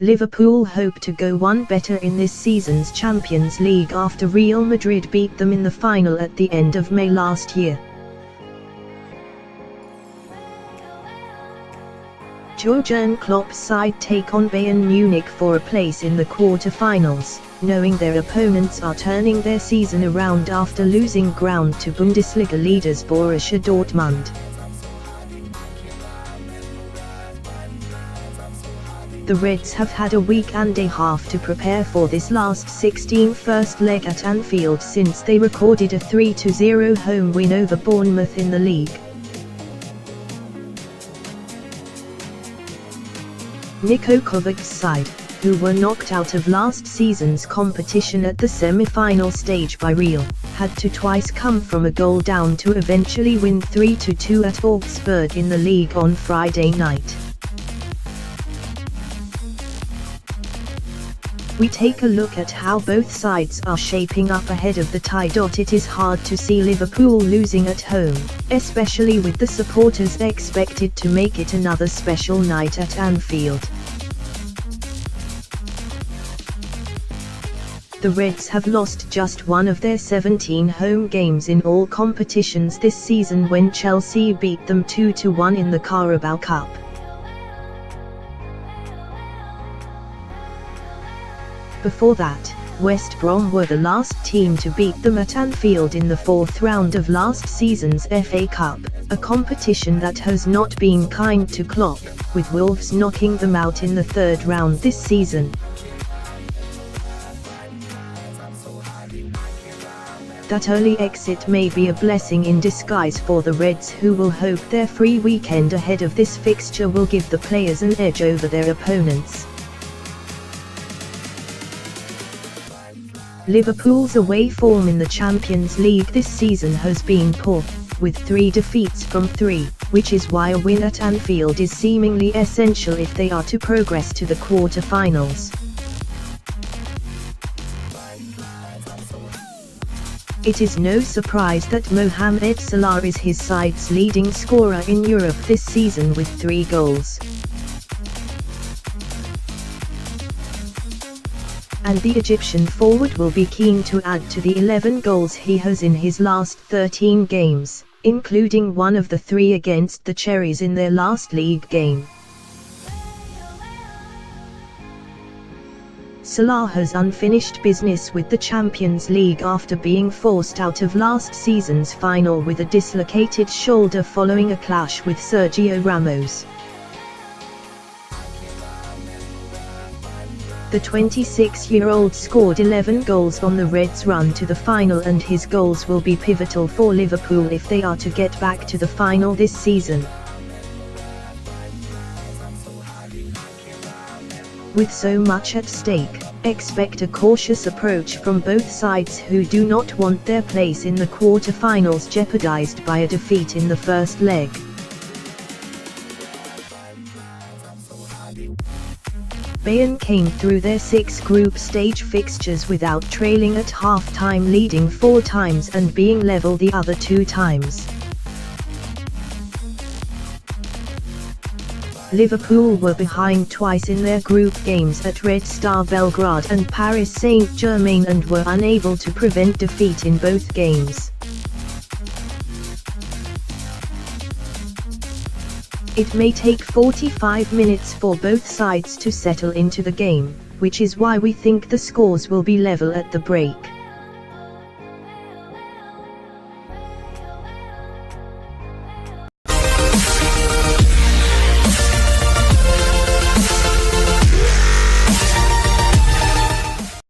Liverpool hope to go one better in this season's Champions League after Real Madrid beat them in the final at the end of May last year. Jurgen Klopp's side take on Bayern Munich for a place in the quarter-finals, knowing their opponents are turning their season around after losing ground to Bundesliga leaders Borussia Dortmund. The Reds have had a week and a half to prepare for this last 16 first leg at Anfield since they recorded a 3-0 home win over Bournemouth in the league. Niko Kovac's side, who were knocked out of last season's competition at the semi-final stage by Real, had to twice come from a goal down to eventually win 3-2 at Augsburg in the league on Friday night. We take a look at how both sides are shaping up ahead of the tie. It is hard to see Liverpool losing at home, especially with the supporters expected to make it another special night at Anfield. The Reds have lost just one of their 17 home games in all competitions this season when Chelsea beat them 2-1 in the Carabao Cup. Before that, West Brom were the last team to beat them at Anfield in the fourth round of last season's FA Cup, a competition that has not been kind to Klopp, with Wolves knocking them out in the third round this season. That early exit may be a blessing in disguise for the Reds, who will hope their free weekend ahead of this fixture will give the players an edge over their opponents. Liverpool's away form in the Champions League this season has been poor, with 3 defeats from 3, which is why a win at Anfield is seemingly essential if they are to progress to the quarter-finals. It is no surprise that Mohamed Salah is his side's leading scorer in Europe this season with 3 goals. And the Egyptian forward will be keen to add to the 11 goals he has in his last 13 games, including one of the 3 against the Cherries in their last league game. Salah has unfinished business with the Champions League after being forced out of last season's final with a dislocated shoulder following a clash with Sergio Ramos. The 26-year-old scored 11 goals on the Reds' run to the final, and his goals will be pivotal for Liverpool if they are to get back to the final this season. With so much at stake, expect a cautious approach from both sides, who do not want their place in the quarter-finals jeopardized by a defeat in the first leg. Bayern came through their 6 group stage fixtures without trailing at half-time, leading 4 times and being level the other 2 times. Liverpool were behind twice in their group games at Red Star Belgrade and Paris Saint-Germain and were unable to prevent defeat in both games. It may take 45 minutes for both sides to settle into the game, which is why we think the scores will be level at the break.